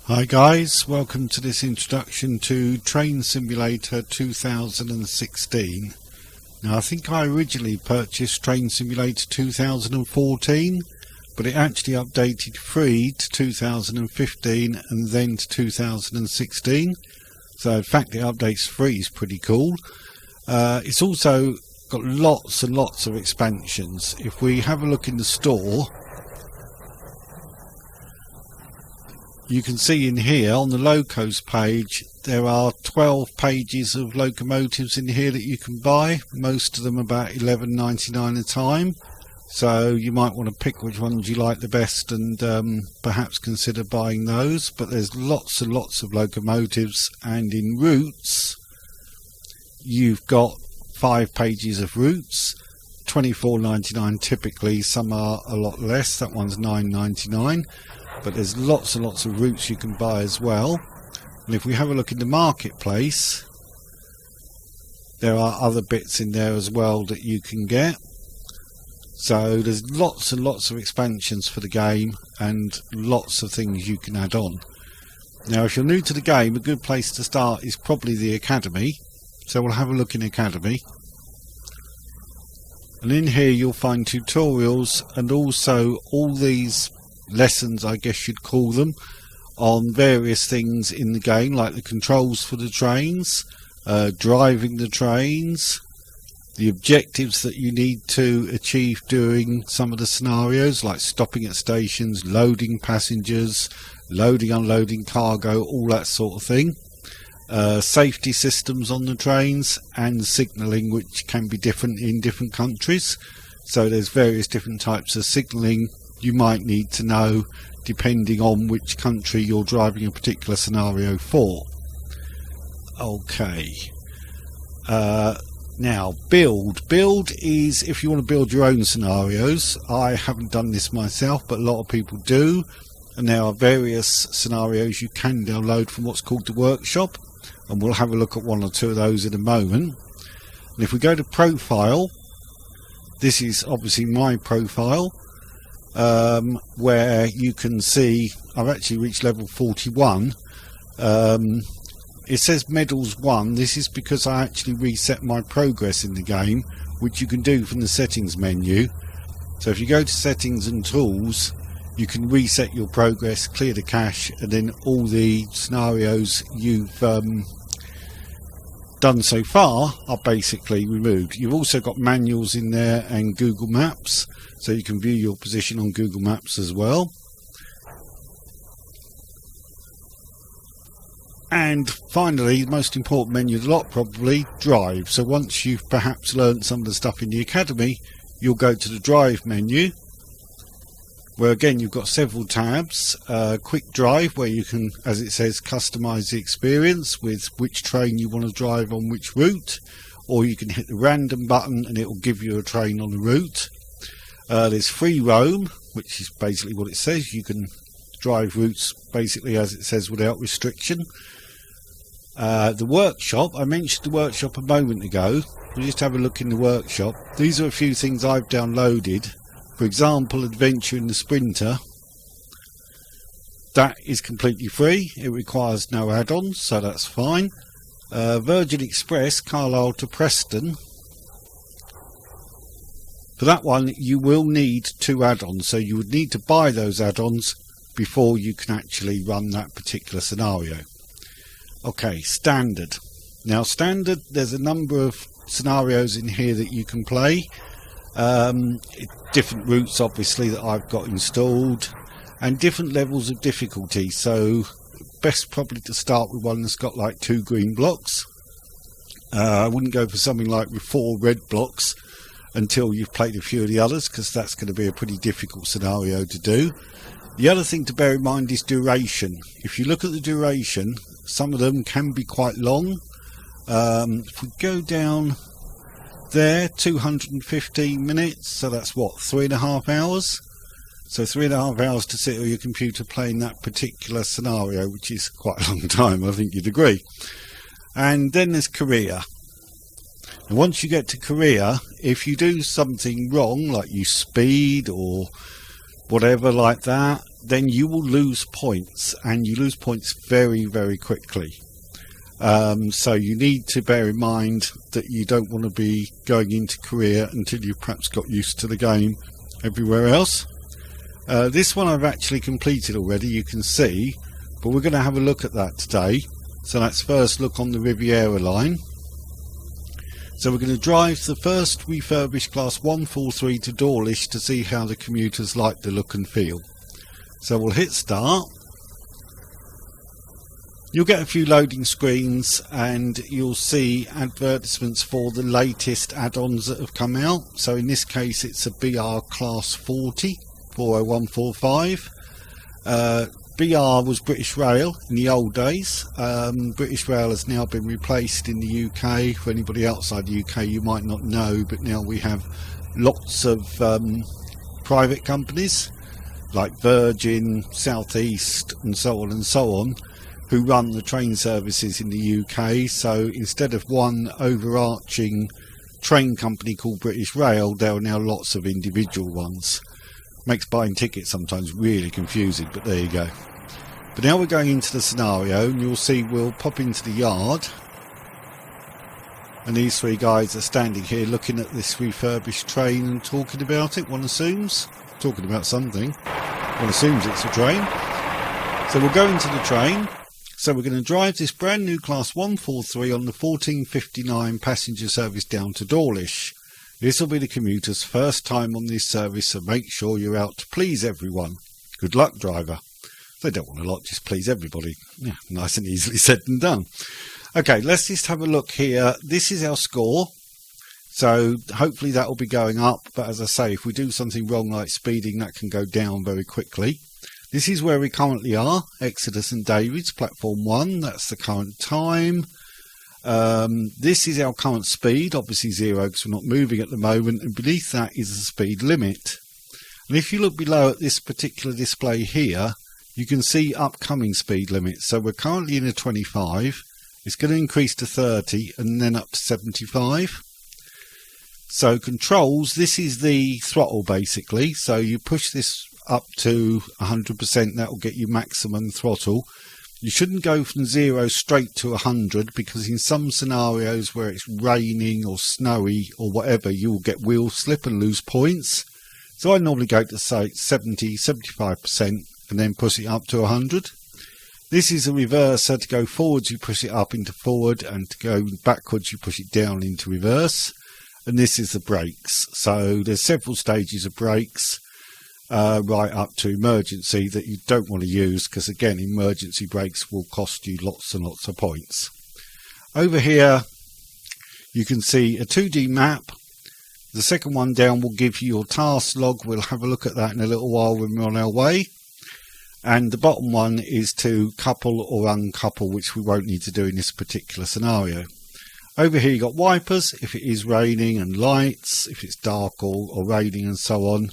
Hi guys, welcome to this introduction to Train Simulator 2016. Now I think I originally purchased Train Simulator 2014, but it actually updated free to 2015 and then to 2016. So the fact it updates free is pretty cool. It's also got lots and lots of expansions. If we have a look in the store, you can see in here on the locos page there are 12 pages of locomotives in here that you can buy, most of them about $11.99 a time, so you might want to pick which ones you like the best and perhaps consider buying those. But there's lots and lots of locomotives, and in routes you've got 5 pages of routes, $24.99 typically. Some are a lot less, that one's $9.99. But there's lots and lots of routes you can buy as well. And if we have a look in the marketplace, there are other bits in there as well that you can get. So there's lots and lots of expansions for the game and lots of things you can add on. Now if you're new to the game, a good place to start is probably the Academy. So we'll have a look in Academy. And in here you'll find tutorials and also all these lessons, I guess you'd call them, on various things in the game, like the controls for the trains, driving the trains, the objectives that you need to achieve during some of the scenarios, like stopping at stations, loading passengers, loading, unloading cargo, all that sort of thing. Safety systems on the trains and signalling, which can be different in different countries. So there's various different types of signalling you might need to know depending on which country you're driving a particular scenario for. Okay, now build is if you want to build your own scenarios. I haven't done this myself, but a lot of people do, and there are various scenarios you can download from what's called the workshop, and we'll have a look at one or two of those in a moment. And if we go to profile, this is obviously my profile, where you can see I've actually reached level 41. It says medals 1. This is because I actually reset my progress in the game, which you can do from the settings menu. So if you go to settings and tools, you can reset your progress, clear the cache, and then all the scenarios you've done so far are basically removed. You've also got manuals in there and Google Maps, so you can view your position on Google Maps as well. And finally, the most important menu of the lot, probably, drive. So once you've perhaps learned some of the stuff in the Academy, you'll go to the drive menu, where again you've got several tabs. Quick drive, where you can, as it says, customize the experience with which train you want to drive on which route, or you can hit the random button and it will give you a train on the route. There's free roam, which is basically what it says. You can drive routes basically as it says without restriction. The workshop, I mentioned the workshop a moment ago. We'll just have a look in the workshop. These are a few things I've downloaded. For example, Adventure in the Sprinter. That is completely free. It requires no add-ons, so that's fine. Virgin Express, Carlisle to Preston. For that one, you will need 2 add-ons, so you would need to buy those add-ons before you can actually run that particular scenario. Okay, standard. Now, standard, there's a number of scenarios in here that you can play. Different routes, obviously, that I've got installed, and different levels of difficulty. So, best probably to start with one that's got like 2 green blocks. I wouldn't go for something like with 4 red blocks until you've played a few of the others, because that's going to be a pretty difficult scenario to do. The other thing to bear in mind is duration. If you look at the duration, some of them can be quite long. If we go down there, 215 minutes, so that's what, 3.5 hours? So 3.5 hours to sit at your computer playing that particular scenario, which is quite a long time, I think you'd agree. And then there's career. And once you get to career, if you do something wrong, like you speed or whatever like that, then you will lose points, and you lose points very, very quickly. So you need to bear in mind that you don't want to be going into Korea until you've perhaps got used to the game everywhere else. This one I've actually completed already, you can see, but we're going to have a look at that today. So let's first look on the Riviera Line. So we're going to drive the first refurbished Class 143 to Dawlish to see how the commuters like the look and feel. So we'll hit start. You'll get a few loading screens and you'll see advertisements for the latest add-ons that have come out. So in this case it's a BR Class 40 40145. BR was British Rail in the old days. British Rail has now been replaced in the UK. For anybody outside the UK, you might not know, but now we have lots of private companies like Virgin, South East and so on, who run the train services in the UK. So instead of one overarching train company called British Rail, there are now lots of individual ones. Makes buying tickets sometimes really confusing, but there you go. But now we're going into the scenario, and you'll see we'll pop into the yard, and these three guys are standing here looking at this refurbished train and talking about it, one assumes. Talking about something. One assumes it's a train. So we'll go into the train. So we're going to drive this brand new Class 143 on the 1459 passenger service down to Dawlish. This will be the commuter's first time on this service, so make sure you're out to please everyone. Good luck, driver. They don't want a lot, just please everybody. Yeah, nice and easily said and done. Okay, let's just have a look here. This is our score. So hopefully that will be going up. But as I say, if we do something wrong like speeding, that can go down very quickly. This is where we currently are. Exodus and David's, platform 1. That's the current time. This is our current speed, obviously 0 because we're not moving at the moment, and beneath that is the speed limit. And if you look below at this particular display here, you can see upcoming speed limits. So we're currently in a 25, it's going to increase to 30 and then up to 75. So controls, this is the throttle basically, so you push this up to 100%, that will get you maximum throttle. You shouldn't go from 0 straight to 100 because in some scenarios where it's raining or snowy or whatever, you will get wheel slip and lose points. So I normally go to say 70-75% and then push it up to 100. This is a reverser. To go forwards you push it up into forward, and to go backwards you push it down into reverse. And this is the brakes. So there's several stages of brakes. Right up to emergency that you don't want to use, because again emergency brakes will cost you lots and lots of points. Over here you can see a 2D map. The second one down will give you your task log. We'll have a look at that in a little while when we're on our way. And the bottom one is to couple or uncouple, which we won't need to do in this particular scenario. Over here you've got wipers if it is raining, and lights if it's dark or raining and so on.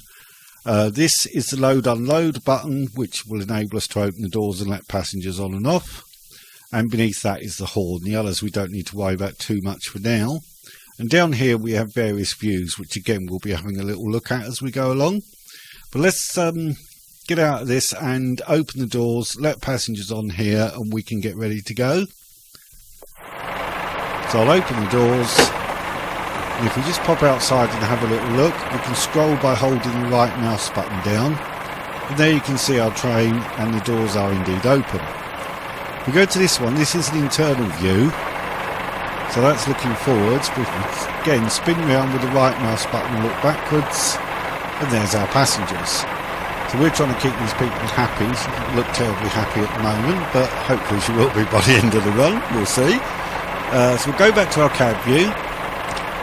This is the load unload button, which will enable us to open the doors and let passengers on and off. And beneath that is the horn. The others we don't need to worry about too much for now. And down here we have various views, which again we'll be having a little look at as we go along. But let's get out of this and open the doors, let passengers on here, and we can get ready to go. So I'll open the doors. And if we just pop outside and have a little look, we can scroll by holding the right mouse button down. And there you can see our train, and the doors are indeed open. If we go to this one, this is an internal view. So that's looking forwards. We can again spin round with the right mouse button and look backwards. And there's our passengers. So we're trying to keep these people happy. She doesn't look terribly happy at the moment, but hopefully she will be by the end of the run. We'll see. So we'll go back to our cab view.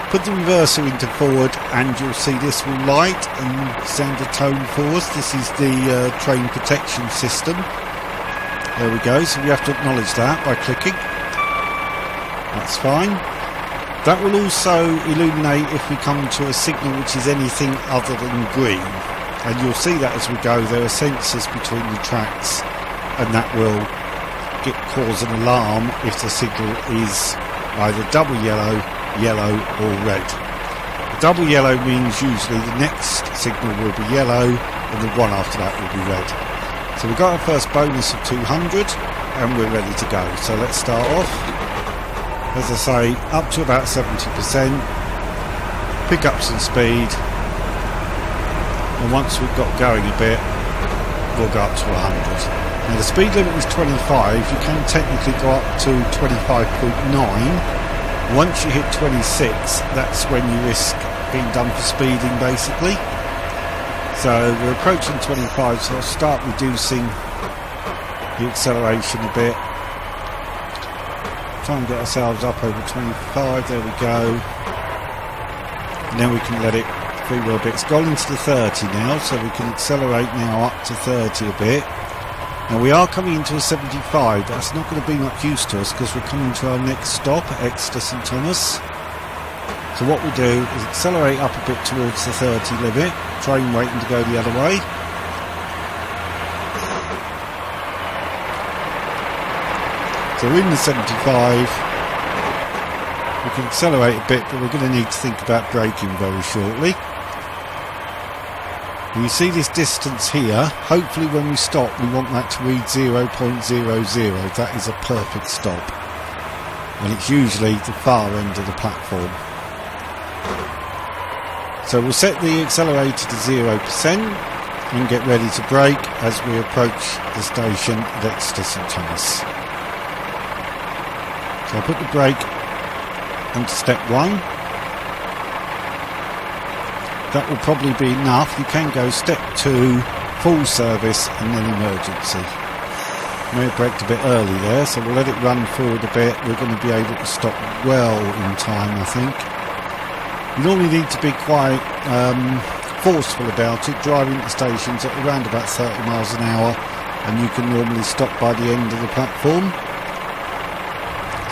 Put the reverser into forward, and you'll see this will light and send a tone for us. This is the train protection system. There we go. So we have to acknowledge that by clicking. That's fine. That will also illuminate if we come to a signal which is anything other than green. And you'll see that as we go. There are sensors between the tracks, and that will cause an alarm if the signal is either double yellow, yellow or red. The double yellow means usually the next signal will be yellow and the one after that will be red. So we've got our first bonus of 200 and we're ready to go. So let's start off, as I say, up to about 70%, pick up some speed, and once we've got going a bit, we'll go up to 100. Now the speed limit is 25, you can technically go up to 25.9. Once you hit 26, that's when you risk being done for speeding basically. So we're approaching 25, so I'll start reducing the acceleration a bit. Try and get ourselves up over 25, there we go. And then we can let it freewheel a bit. It's gone into the 30 now, so we can accelerate now up to 30 a bit. Now we are coming into a 75, that's not going to be much use to us because we're coming to our next stop at Exeter St Thomas. So what we'll do is accelerate up a bit towards the 30 limit, train waiting to go the other way. So we're in the 75, we can accelerate a bit, but we're going to need to think about braking very shortly. You see this distance here, hopefully when we stop we want that to read 0.00, that is a perfect stop. And it's usually the far end of the platform. So we'll set the accelerator to 0% and get ready to brake as we approach the station at Exeter St Thomas. So I'll put the brake onto step 1. That will probably be enough. You can go step 2, full service and then emergency. May have braked a bit early there, so we'll let it run forward a bit. We're going to be able to stop well in time, I think. You normally need to be quite forceful about it, driving to stations at around about 30 miles an hour, and you can normally stop by the end of the platform.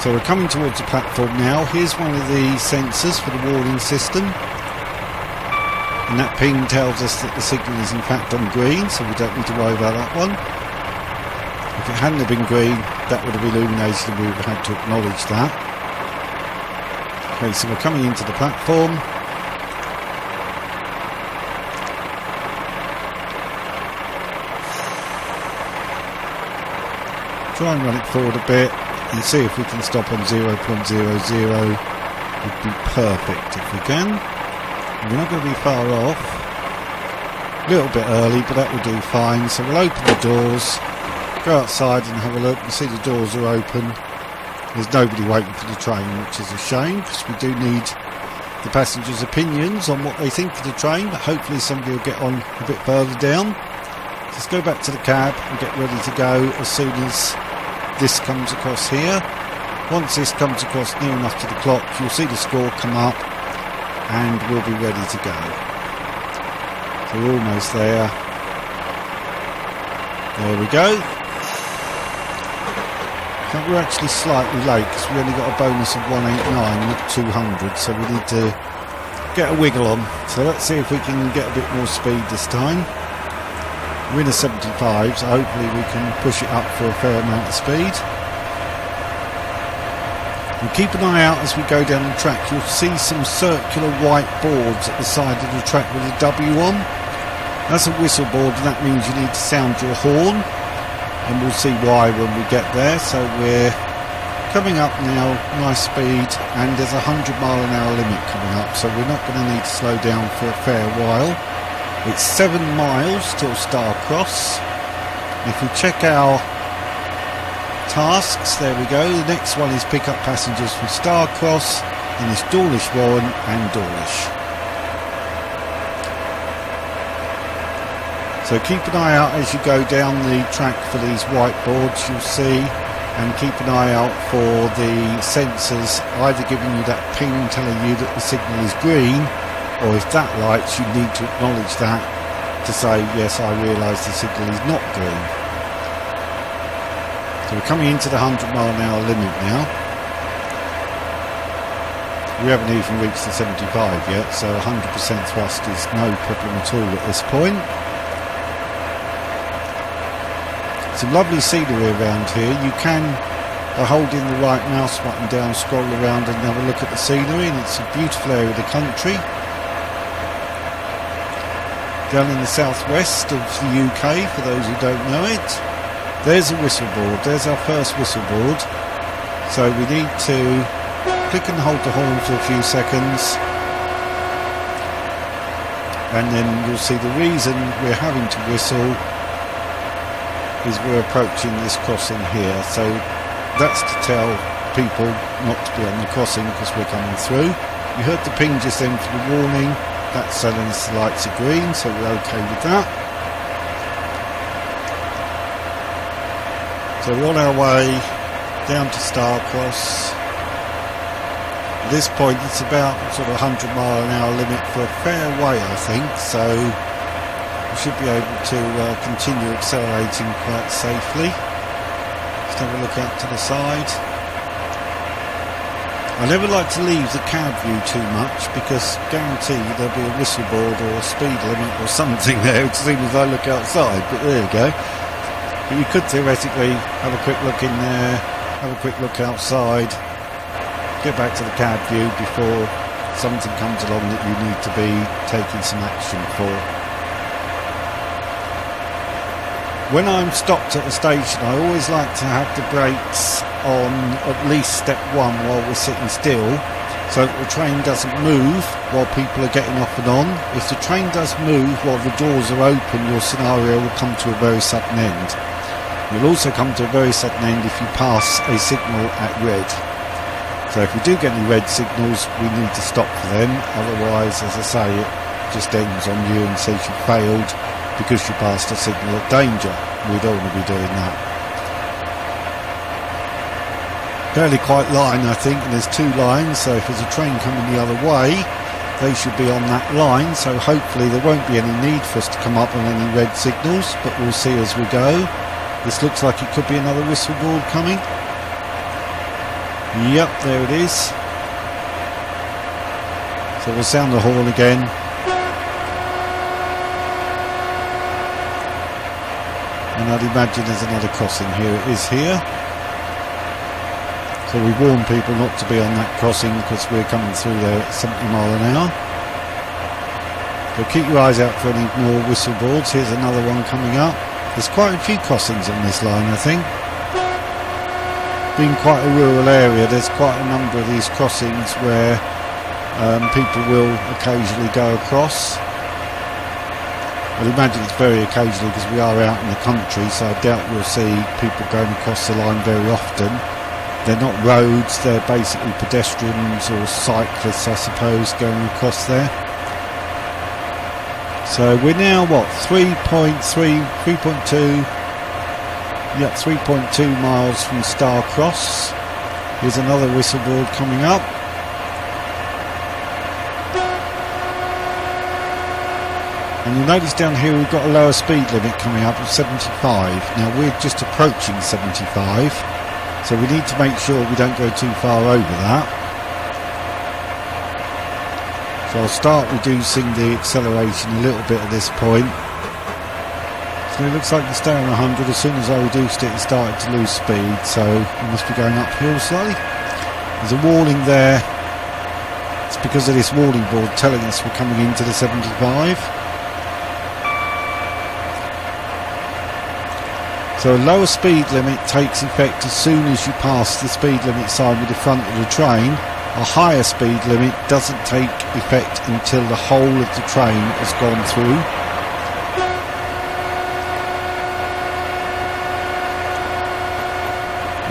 So we're coming towards the platform now. Here's one of the sensors for the warning system. And that ping tells us that the signal is in fact on green, so we don't need to worry about that one. If it hadn't have been green, that would have illuminated and we would have had to acknowledge that. Okay, so we're coming into the platform. Try and run it forward a bit and see if we can stop on 0.00. Would be perfect if we can. We're not going to be far off. A little bit early, but that will do fine. So we'll open the doors, go outside and have a look. You see the doors are open. There's nobody waiting for the train, which is a shame because we do need the passengers' opinions on what they think of the train, but hopefully somebody will get on a bit further down. Just go back to the cab and get ready to go as soon as this comes across here. Once this comes across near enough to the clock, you'll see the score come up and we'll be ready to go. So we're almost there. There we go. I think we're actually slightly late because we only got a bonus of 189, not 200, so we need to get a wiggle on. So let's see if we can get a bit more speed this time. We're in a 75, so hopefully we can push it up for a fair amount of speed. And keep an eye out as we go down the track. You'll see some circular white boards at the side of the track with a W on. That's a whistle board, and that means you need to sound your horn. And we'll see why when we get there. So we're coming up now, nice speed, and there's a 100-mile-an-hour limit coming up. So we're not going to need to slow down for a fair while. It's 7 miles till Starcross. If we check our tasks, there we go. The next one is pick up passengers from Starcross, and it's Dawlish Warren and Dawlish. So keep an eye out as you go down the track for these whiteboards, you'll see, and keep an eye out for the sensors either giving you that ping telling you that the signal is green, or if that lights, you need to acknowledge that to say, yes, I realise the signal is not green. So we're coming into the 100-mile-an-hour limit now. We haven't even reached the 75 yet, so 100% thrust is no problem at all at this point. Some lovely scenery around here. You can, by holding the right mouse button down, scroll around and have a look at the scenery, and it's a beautiful area of the country. down in the southwest of the UK, for those who don't know it. There's a whistle board, there's our first whistle board. So we need to click and hold the horn for a few seconds, and then you'll see the reason we're having to whistle is we're approaching this crossing here. So that's to tell people not to be on the crossing because we're coming through. You heard the ping just then for the warning. That's telling us the lights are green, so we're okay with that. So we're on our way down to Starcross. At this point it's about sort of 100-mile-an-hour limit for a fair way, I think, so we should be able to continue accelerating quite safely. Just have a look out to the side. I never like to leave the cab view too much because guaranteed there'll be a whistle board or a speed limit or something there as soon as I look outside, but there you go. But you could theoretically have a quick look in there, have a quick look outside, get back to the cab view before something comes along that you need to be taking some action for. When I'm stopped at a station, I always like to have the brakes on at least step 1 while we're sitting still, so that the train doesn't move while people are getting off and on. If the train does move while the doors are open, your scenario will come to a very sudden end. You'll also come to a very sudden end if you pass a signal at red. So if we do get any red signals, we need to stop for them. Otherwise, as I say, it just ends on you and says you failed because you passed a signal of danger. We don't want to be doing that. Fairly quiet line, I think, and there's 2 lines, so if there's a train coming the other way, they should be on that line, so hopefully there won't be any need for us to come up on any red signals, but we'll see as we go. This looks like it could be another whistle board coming. Yep, there it is. So we'll sound the horn again. And I'd imagine there's another crossing here. It is here. So we warn people not to be on that crossing because we're coming through there at 70 mile an hour. So keep your eyes out for any more whistle boards. Here's another one coming up. There's quite a few crossings on this line, I think. Being quite a rural area, there's quite a number of these crossings where people will occasionally go across. I'd imagine it's very occasionally because we are out in the country, so I doubt you'll see people going across the line very often. They're not roads, they're basically pedestrians or cyclists, I suppose, going across there. So we're now, what, 3.2 miles from Starcross. Here's another whistle board coming up. And you'll notice down here we've got a lower speed limit coming up of 75. Now we're just approaching 75, so we need to make sure we don't go too far over that. So I'll start reducing the acceleration a little bit at this point. So it looks like it's staying on 100. As soon as I reduced it, it started to lose speed, so we must be going uphill slightly. There's a warning there. It's because of this warning board telling us we're coming into the 75. So a lower speed limit takes effect as soon as you pass the speed limit sign with the front of the train. A higher speed limit doesn't take effect until the whole of the train has gone through.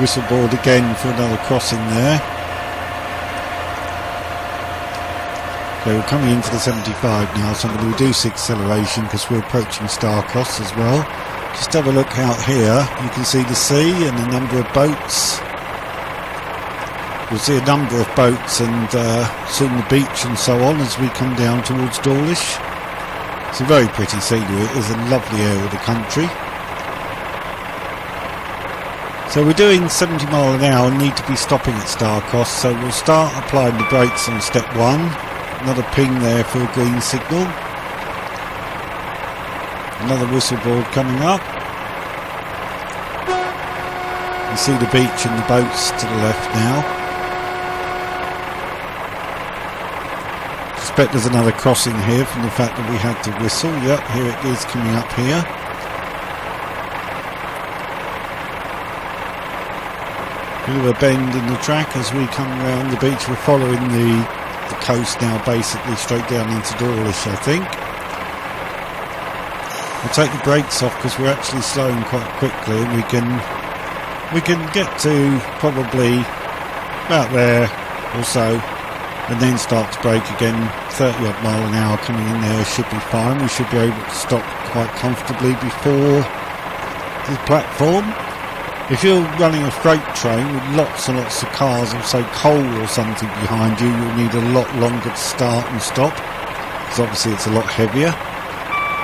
Whistle board again for another crossing there. So we're coming into the 75 now, so I'm going to reduce the acceleration because we're approaching Starcross as well. Just have a look out here, you can see the sea and the number of boats. You'll see a number of boats and soon the beach and so on as we come down towards Dawlish. It's a very pretty scenery, it is a lovely area of the country. So we're doing 70 mile an hour and need to be stopping at Starcross, so we'll start applying the brakes on step 1. Another ping there for a green signal. Another whistle board coming up. You see the beach and the boats to the left now. Just suspect there's another crossing here from the fact that we had to whistle. Yep, here it is coming up here. Bit of a bend in the track as we come around the beach. We're following the coast now, basically straight down into Dawlish, I think. We'll take the brakes off because we're actually slowing quite quickly, and we can get to probably about there or so, and then start to brake again. 30 odd mile an hour coming in there should be fine. We should be able to stop quite comfortably before the platform. If you're running a freight train with lots and lots of cars, or say coal or something behind you, you'll need a lot longer to start and stop, because obviously it's a lot heavier.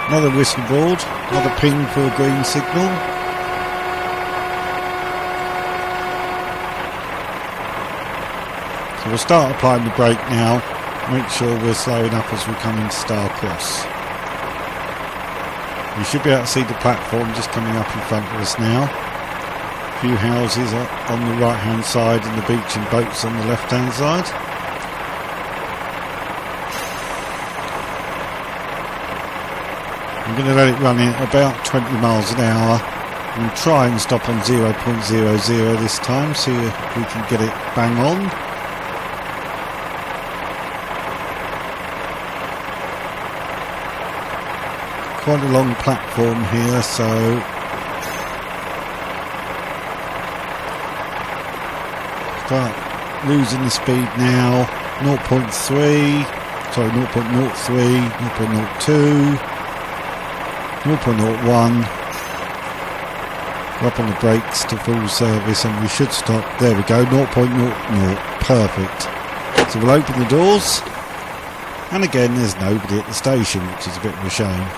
Another whistle board, another ping for a green signal. So we'll start applying the brake now, make sure we're slowing up as we come into Star Cross. You should be able to see the platform just coming up in front of us now. Few houses on the right hand side and the beach and boats on the left hand side. I'm going to let it run in about 20 miles an hour and try and stop on 0.00 this time, see if we can get it bang on. Quite a long platform here, so start losing the speed now. 0.3, sorry, 0.03, 0.02, 0.01. We're up on the brakes to full service and we should stop. There we go, 0.00, perfect. So we'll open the doors, and again there's nobody at the station, which is a bit of a shame.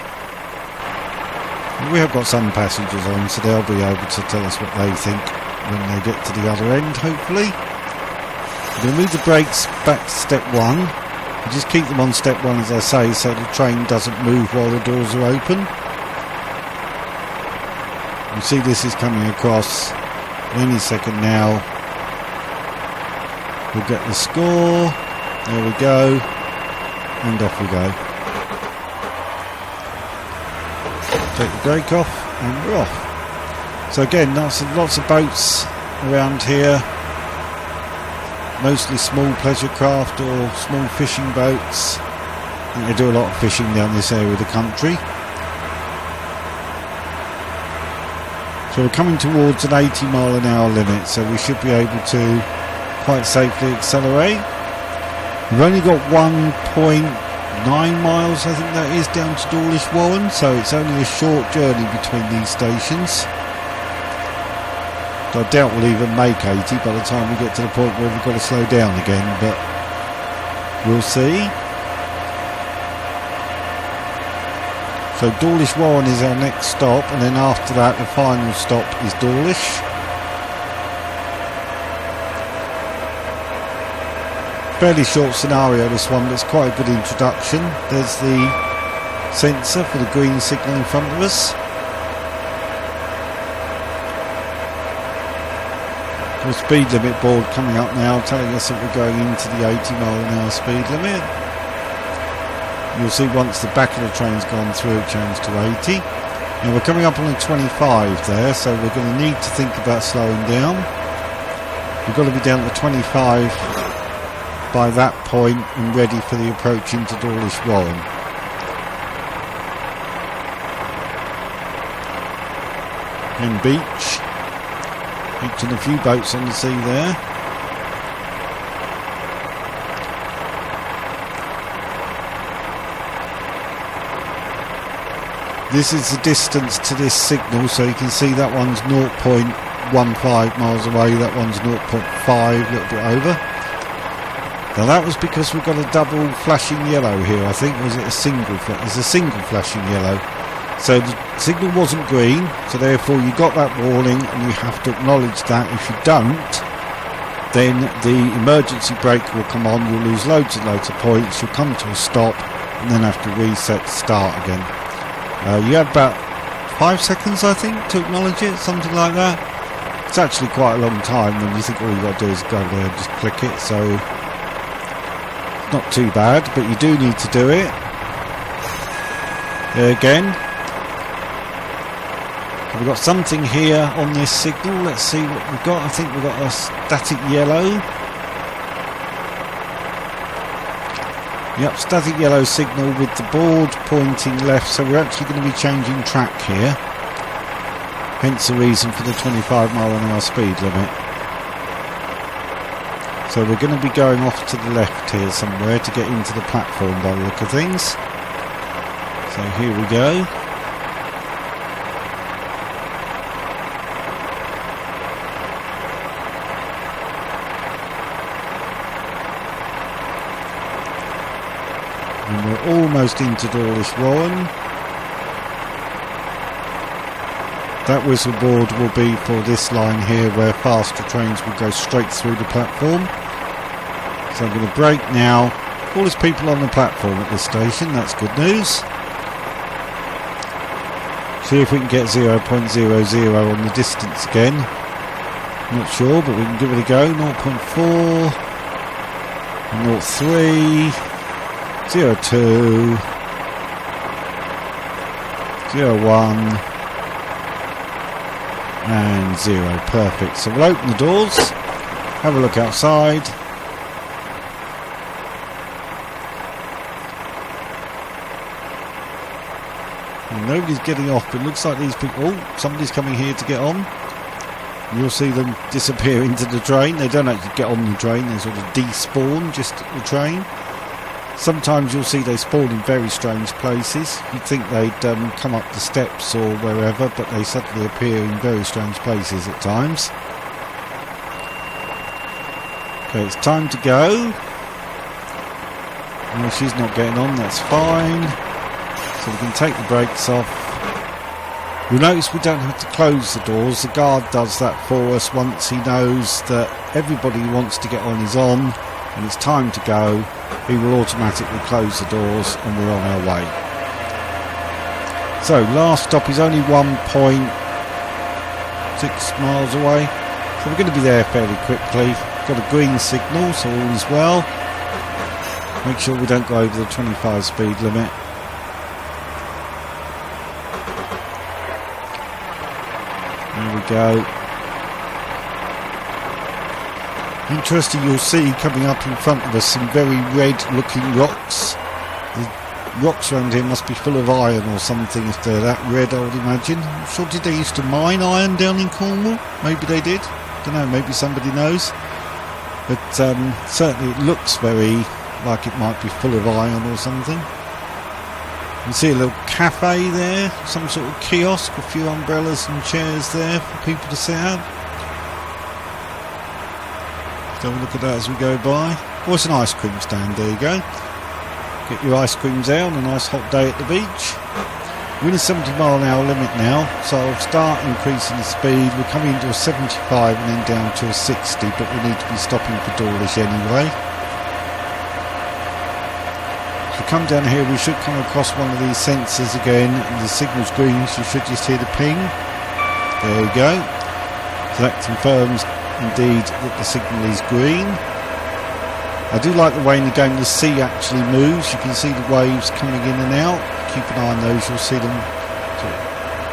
We have got some passengers on, so they'll be able to tell us what they think when they get to the other end, hopefully. We're going to move the brakes back to step 1. And just keep them on step 1, as I say, so the train doesn't move while the doors are open. You see this is coming across any second now. We'll get the score. There we go. And off we go. Take the brake off and we're off. So again, lots of boats around here, mostly small pleasure craft or small fishing boats. I think they do a lot of fishing down this area of the country. So we're coming towards an 80 mile an hour limit, so we should be able to quite safely accelerate. We've only got 1.9 miles, I think that is, down to Dawlish Warren, so it's only a short journey between these stations. So I doubt we'll even make 80 by the time we get to the point where we've got to slow down again, but we'll see. So Dawlish Warren is our next stop, and then after that the final stop is Dawlish. Fairly short scenario this one, but it's quite a good introduction. There's the sensor for the green signal in front of us. The speed limit board coming up now, telling us that we're going into the 80 mile an hour speed limit. You'll see once the back of the train's gone through, it changes to 80. Now we're coming up on the 25 there, so we're going to need to think about slowing down. We've got to be down to 25 by that point and ready for the approach into Dawlish Warren. And beach and a few boats on the sea there. This is the distance to this signal, so you can see that one's 0.15 miles away, that one's 0.5, a little bit over. Now that was because we've got a double flashing yellow here, I think. Was it a single? There's a single flashing yellow. So the signal wasn't green, so therefore you got that warning and you have to acknowledge that. If you don't, then the emergency brake will come on, you'll lose loads and loads of points, you'll come to a stop and then have to reset to start again. You have about 5 seconds, I think, to acknowledge it, something like that. It's actually quite a long time when you think all you've got to do is go there and just click it, so Not too bad, but you do need to do it. There again. So we've got something here on this signal. Let's see what we've got. I think we've got a static yellow. Yep, static yellow signal with the board pointing left. So we're actually going to be changing track here. Hence the reason for the 25 mph speed limit. So we're going to be going off to the left here somewhere to get into the platform by the look of things. So here we go. And we're almost into Dawlish Warren. That whistle board will be for this line here where faster trains will go straight through the platform. So I'm going to brake now. All these people on the platform at this station, that's good news. See if we can get 0.00 on the distance again. Not sure, but we can give it a go. 0.4, 0.3, 0.2, 0.1 and 0. Perfect. So we'll open the doors, have a look outside. And nobody's getting off, but it looks like these people... Oh, somebody's coming here to get on. You'll see them disappear into the train. They don't actually get on the train, they sort of despawn just at the train. Sometimes you'll see they spawn in very strange places. You'd think they'd come up the steps or wherever, but they suddenly appear in very strange places at times. Okay, it's time to go. No, she's not getting on, that's fine. So we can take the brakes off. You'll notice we don't have to close the doors. The guard does that for us once he knows that everybody who wants to get on is on and it's time to go. He will automatically close the doors and we're on our way. So last stop is only 1.6 miles away. So we're going to be there fairly quickly. Got a green signal, so all is well. Make sure we don't go over the 25 speed limit. There we go. Interesting, you'll see coming up in front of us some very red looking rocks. The rocks around here must be full of iron or something if they're that red, I would imagine. I'm sure, did they used to mine iron down in Cornwall? Maybe they did. Don't know, maybe somebody knows. But certainly it looks very like it might be full of iron or something. You see a little cafe there, some sort of kiosk, a few umbrellas and chairs there for people to sit at. Have a look at that as we go by. Oh, it's an ice cream stand, there you go. Get your ice creams out on a nice hot day at the beach. We're in a 70 mph limit now, so I'll start increasing the speed. We're coming into a 75 and then down to a 60, but we need to be stopping for Dawlish anyway. If we come down here, we should come across one of these sensors again, and the signal's green, so you should just hear the ping. There we go. So that confirms indeed that the signal is green. I do like the way in the game the sea actually moves. You can see the waves coming in and out. Keep an eye on those, you'll see them sort of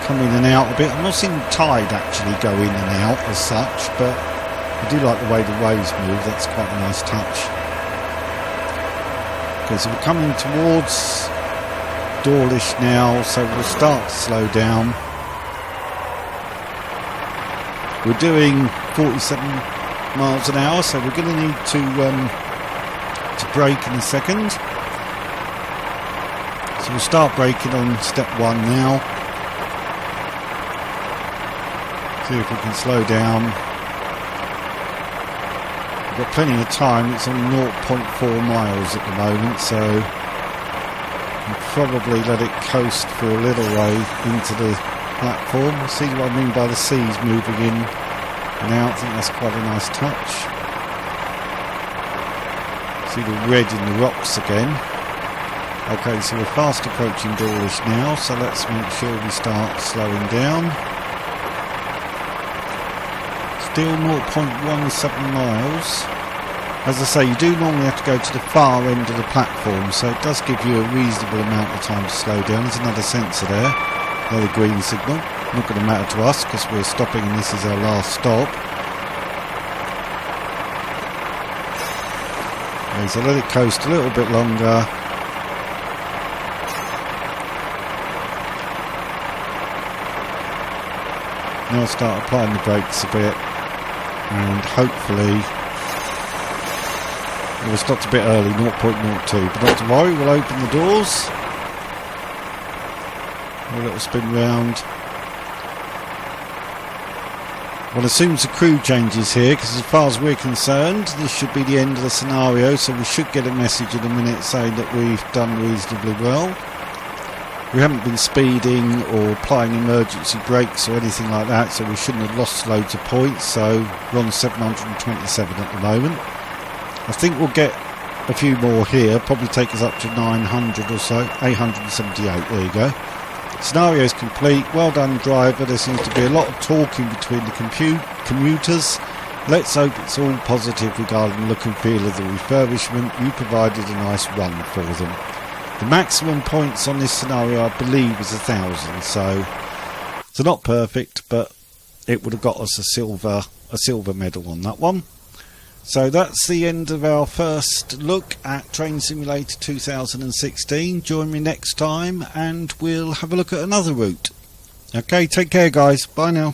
come in and out a bit. I'm not seeing the tide actually go in and out as such, but I do like the way the waves move. That's quite a nice touch. Okay, so we're coming towards Dawlish now, so we'll start to slow down. We're doing 47 miles an hour, so we're going to need to brake in a second. So we'll start braking on step 1 now. See if we can slow down. We've got plenty of time. It's on 0.4 miles at the moment, so we'll probably let it coast for a little way into the platform. See what I mean by the seas moving in and out. I think that's quite a nice touch. See the red in the rocks again. Okay, so we're fast approaching Dawlish now, so let's make sure we start slowing down. Still 0.17 miles. As I say, you do normally have to go to the far end of the platform, so it does give you a reasonable amount of time to slow down. There's another sensor there, another green signal. Not going to matter to us because we're stopping and this is our last stop. Okay, so let it coast a little bit longer. Now start applying the brakes a bit, and hopefully it was stopped a bit early, 0.02, but not to worry, we'll open the doors. A little spin round. Well, as soon as the crew changes here, because as far as we're concerned, this should be the end of the scenario, so we should get a message in a minute saying that we've done reasonably well. We haven't been speeding or applying emergency brakes or anything like that, so we shouldn't have lost loads of points, so we're on 727 at the moment. I think we'll get a few more here, probably take us up to 900 or so, 878, there you go. Scenario is complete, well done driver. There seems to be a lot of talking between the commuters. Let's hope it's all positive regarding the look and feel of the refurbishment. You provided a nice run for them. The maximum points on this scenario, I believe, is 1,000, so not perfect, but it would have got us a silver medal on that one. So that's the end of our first look at Train Simulator 2016. Join me next time and we'll have a look at another route. Okay, take care guys. Bye now.